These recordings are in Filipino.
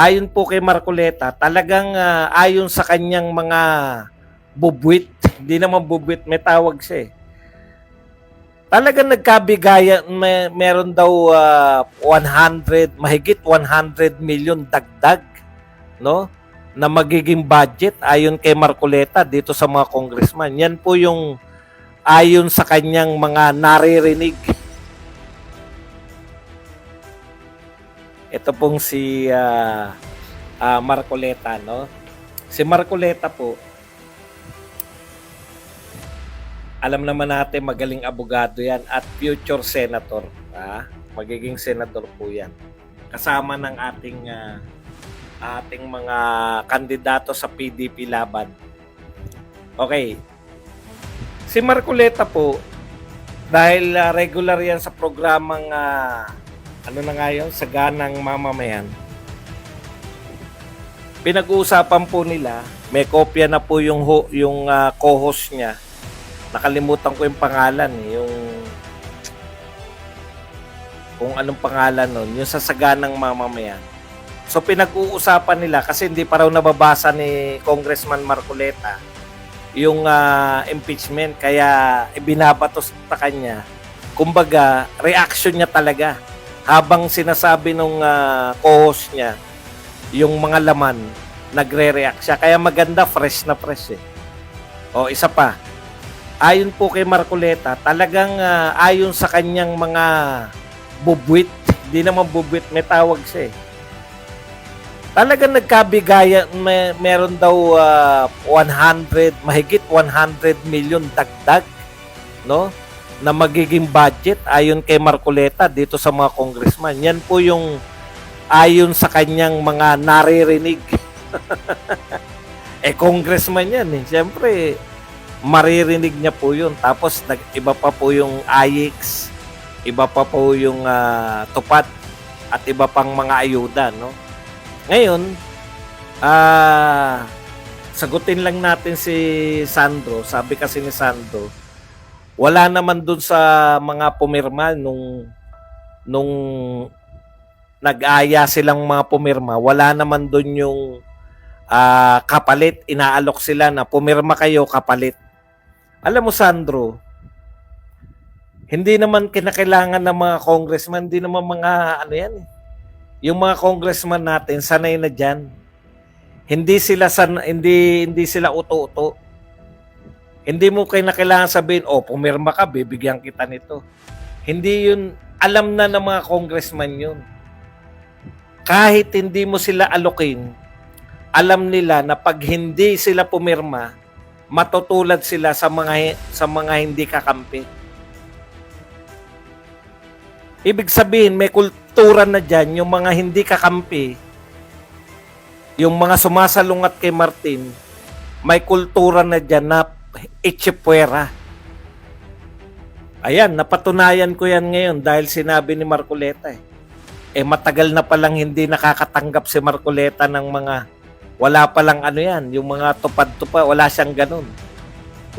Ayon po kay Marcoleta, talagang ayon sa kanyang mga bubwit, hindi naman bubwit, may tawag siya eh. Talagang nagkabigayan, meron daw 100, mahigit 100 million dagdag, no? Na magiging budget ayon kay Marcoleta dito sa mga congressman. Yan po yung ayon sa kanyang mga naririnig. Ito pong si Marcoleta, no? Si Marcoleta po, alam naman natin magaling abogado yan at future senator. Magiging senador po yan. Kasama ng ating mga kandidato sa PDP laban. Okay. Si Marcoleta po, dahil regular yan sa programang ano na nga yun, Saganang Mamamayan, pinag-uusapan po nila, may kopya na po yung co-host niya. Nakalimutan ko yung pangalan yung kung anong pangalan nun, yung sa Saganang Mamamayan. So pinag-uusapan nila kasi hindi pa raw nababasa ni Congressman Marcoleta yung impeachment, kaya ibinabato sa kanya. Kumbaga, reaction niya talaga habang sinasabi nung co-host niya yung mga laman, nagre-react siya. Kaya maganda, fresh na fresh eh. O, isa pa. Ayon po kay Marcoleta, talagang ayon sa kanyang mga bubwit, hindi naman bubwit, may tawag siya eh. Talagang nagkabigayan, meron daw 100, mahigit 100 million dagdag, no? Na magiging budget ayon kay Marcoleta dito sa mga congressman. Yan po yung ayon sa kanyang mga naririnig. Congressman yan eh. Siyempre, maririnig niya po yun. Tapos, iba pa po yung AIX, iba pa po yung tupat, at iba pang mga ayuda, no? Ngayon, sagutin lang natin si Sandro. Sabi kasi ni Sandro, wala naman dun sa mga pumirma nung nag-aya silang mga pumirma, wala naman dun yung kapalit. Inaalok sila na pumirma kayo, kapalit. Alam mo, Sandro, hindi naman kinakailangan ng mga congressman, hindi naman mga ano yan eh. Yung mga congressman natin, sanay na dyan. Hindi sila uto-uto. Hindi mo kailangan sabihin, pumirma ka, bibigyan kita nito. Hindi yun, alam na ng mga congressman yun. Kahit hindi mo sila alokin, alam nila na pag hindi sila pumirma, matutulad sila sa mga hindi kakampi. Ibig sabihin, may kultura na dyan, yung mga hindi kakampi, yung mga sumasalungat kay Martin, may kultura na dyan na itchipuera. Ayan, napatunayan ko yan ngayon dahil sinabi ni Marcoleta eh. Matagal na palang hindi nakakatanggap si Marcoleta ng mga, wala palang ano yan, yung mga tupad-tupad, wala siyang ganun.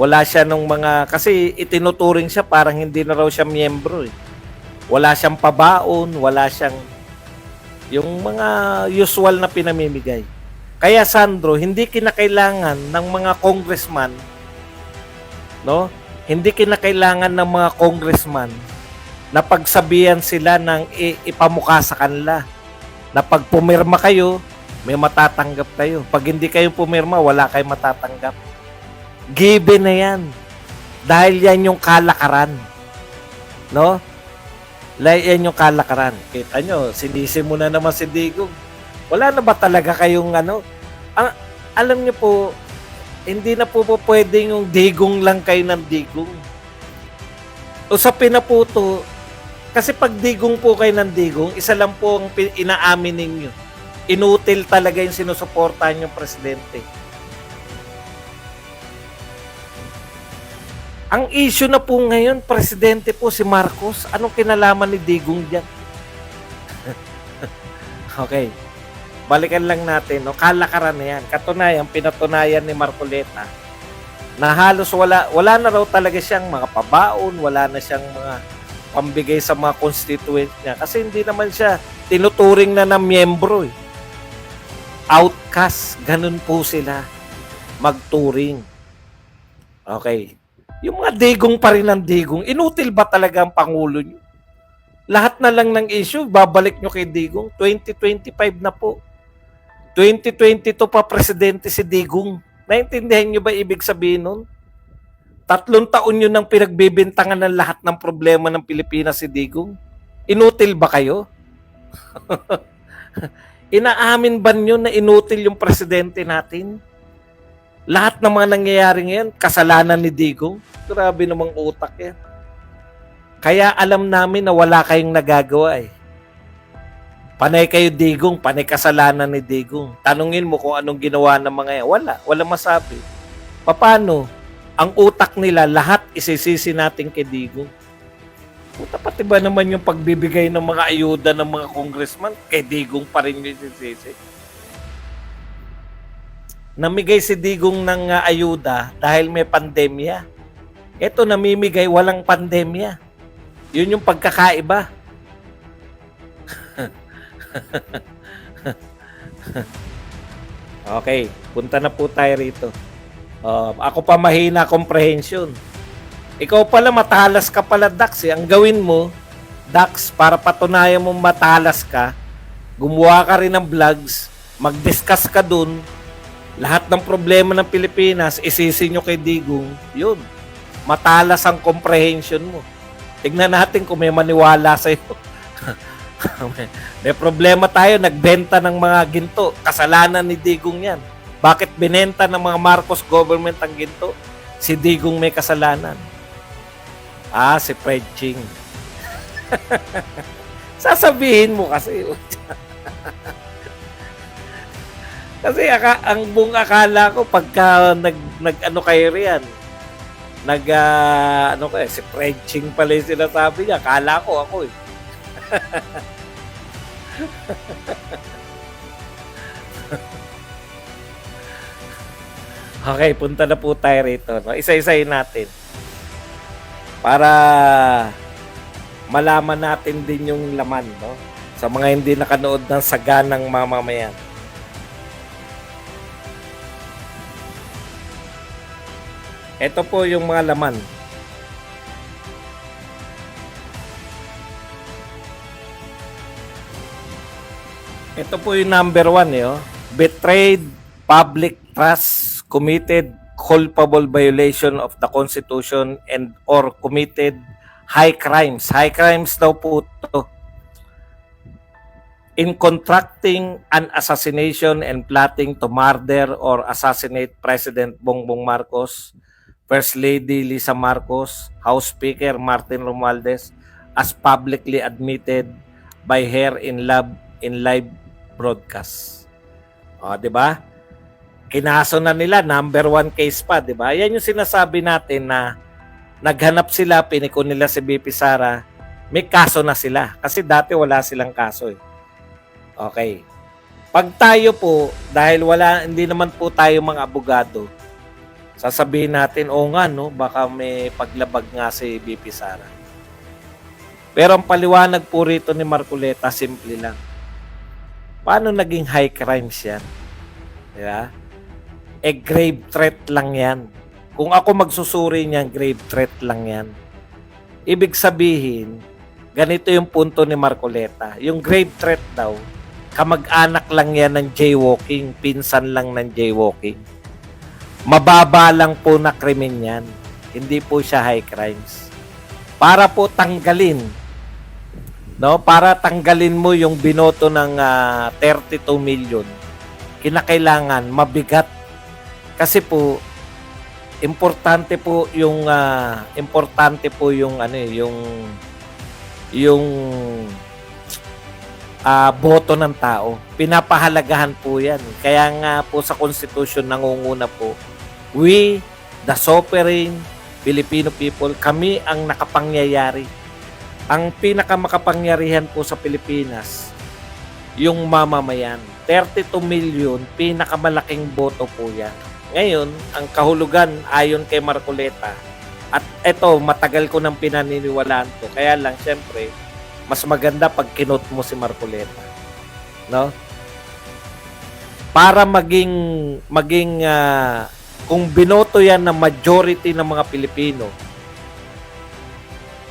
Wala siya nung mga, kasi itinuturing siya parang hindi na raw siya miyembro eh. Wala siyang pabaon, wala siyang yung mga usual na pinamimigay. Kaya Sandro, hindi kinakailangan ng mga congressman, no? Hindi kinakailangan ng mga congressman na pagsabihan sila ng ipamukha sa kanila. Na pag pumirma kayo, may matatanggap kayo. Pag hindi kayo pumirma, wala kayong matatanggap. Given na yan. Dahil yan yung kalakaran. No? Yan yung kalakaran. Kita nyo, sinisi mo na naman si Digong. Wala na ba talaga kayong ano? Alam nyo po, hindi na po pwedeng yung Digong lang kayo ng Digong. Usapin na po to, kasi pag Digong po kayo ng Digong, isa lang po ang inaamin ninyo. Inutil talaga yung sinusuportahan yung presidente. Ang issue na po ngayon, presidente po si Marcos. Anong kinalaman ni Digong dyan? Okay. Balikan lang natin. No? Kalakaran na yan. Katunayan, pinatunayan ni Marcoleta na halos wala na raw talaga siyang mga pabaon, wala na siyang mga pambigay sa mga constituent niya. Kasi hindi naman siya tinuturing na ng miyembro eh. outcast, ganun po sila magturing. Okay. Yung mga digong pa rin ng digong, inutil ba talaga ang Pangulo nyo? Lahat na lang ng issue, babalik nyo kay Digong. 2025 na po. 2022 pa presidente si Digong. Naintindihan nyo ba ibig sabihin nun? 3 taon yun ang pinagbibintangan ng lahat ng problema ng Pilipinas si Digong. Inutil ba kayo? Inaamin ba nyo na inutil yung presidente natin? Lahat ng mga nangyayari ngayon, kasalanan ni Digong. Grabe namang utak yan. Kaya alam namin na wala kayong nagagawa eh. Panay kayo Digong, panay kasalanan ni Digong. Tanungin mo kung anong ginawa ng mga yan. Wala masabi. Paano? Ang utak nila, lahat isisisi natin kay Digong. Puta, pati ba naman yung pagbibigay ng mga ayuda ng mga congressman, kay Digong pa rin yung isisisi. Namigay si Digong ng ayuda dahil may pandemya. Ito namimigay walang pandemya. Yun yung pagkakaiba. Okay, punta na po tayo rito. Ako pa mahina comprehension. Ikaw pala matalas ka pala, Dax. Ang gawin mo, Dax, para patunayan mo matalas ka, gumawa ka rin ng vlogs, mag-discuss ka dun, lahat ng problema ng Pilipinas, isisi nyo kay Digong, yun. Matalas ang comprehension mo. Tignan natin kung may maniwala sa'yo. May problema tayo, nagbenta ng mga ginto. Kasalanan ni Digong yan. Bakit binenta ng mga Marcos government ang ginto? Si Digong may kasalanan. Si Fred Ching. Sasabihin mo kasi. Kasi ang buong akala ko pagka nag-ano kayo riyan, si Fred Ching pala yung sinasabi niya. Akala ko ako eh. Okay, punta na po tayo rito. No? Isa-isayin natin. Para malaman natin din yung laman. No? Sa mga hindi nakanood ng Saganang Mamamayan. Ito po yung mga laman. Ito po yung number 1. Betrayed public trust, committed culpable violation of the Constitution and or committed high crimes. High crimes daw po ito. In contracting an assassination and plotting to murder or assassinate President Bongbong Marcos, First Lady Lisa Marcos, House Speaker Martin Romualdez, as publicly admitted by her in live broadcast. 'Di ba? Kinaso na nila, number 1 case pa, 'di ba? Yan yung sinasabi natin na naghanap sila, piniko nila si BP Sara, may kaso na sila kasi dati wala silang kaso eh. Okay. Pag tayo po, dahil hindi naman po tayo mga abogado, sasabihin natin, no, baka may paglabag nga si BP Sara. Pero ang paliwanag po rito ni Marcoleta, simple lang. Paano naging high crimes yan? Diba? Grave threat lang yan. Kung ako magsusuri niyan, grave threat lang yan. Ibig sabihin, ganito yung punto ni Marcoleta. Yung grave threat daw, kamag-anak lang yan ng jaywalking, pinsan lang ng jaywalking. Mababa lang po na krimen yan. Hindi po siya high crimes. Para po tanggalin, para tanggalin mo yung binoto ng 32 million, kinakailangan mabigat. Kasi po, importante po yung boto ng tao. Pinapahalagahan po yan. Kaya nga po sa Constitution nangunguna po, we, the sovereign Filipino people, kami ang nakapangyayari. Ang pinakamakapangyarihan po sa Pilipinas, yung mamamayan. 32 million, pinakamalaking boto po yan. Ngayon, ang kahulugan ayon kay Marcoleta, at eto, matagal ko nang pinaniniwalaan to. Kaya lang, syempre, mas maganda pag kinot mo si Marcoleta. No? para maging kung binoto yan ng majority ng mga Pilipino,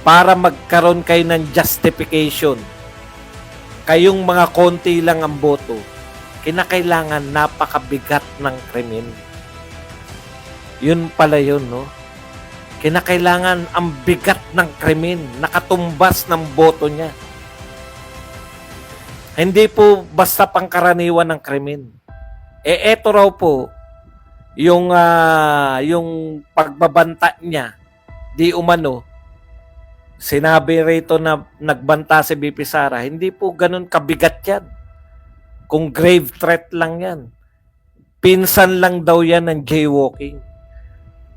para magkaroon kayo ng justification, kayong mga konti lang ang boto, kinakailangan napakabigat ng krimen. Yun pala yun, no? Kinakailangan ang bigat ng krimen, nakatumbas ng boto niya. Hindi po basta pangkaraniwan ng krimen. Eto raw po, yung pagbabanta niya, di umano, sinabi rito na nagbanta si BP Sara, hindi po ganun kabigat yan. Kung grave threat lang yan. Pinsan lang daw yan ng jaywalking.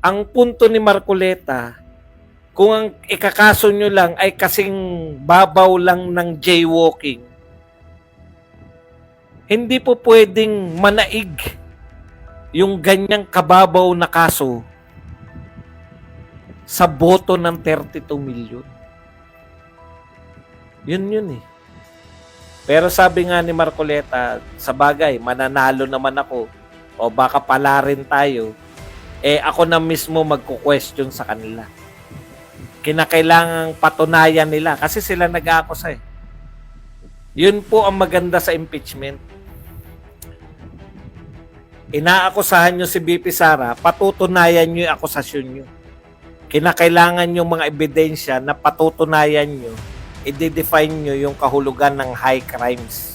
Ang punto ni Marcoleta, kung ang ikakaso nyo lang ay kasing babaw lang ng jaywalking, hindi po pwedeng manaig yung ganyang kababaw na kaso sa boto ng 32 milyon. Yun eh. Pero sabi nga ni Marcoleta, sa bagay, mananalo naman ako o baka pala rin tayo, ako na mismo magko-question sa kanila. Kinakailangang patunayan nila kasi sila nag-aakusa eh. Yun po ang maganda sa impeachment. Inaakusahan nyo si BP Sara, patutunayan nyo yung akusasyon nyo. Kinakailangan yung mga ebidensya na patutunayan nyo, i-define nyo yung kahulugan ng high crimes.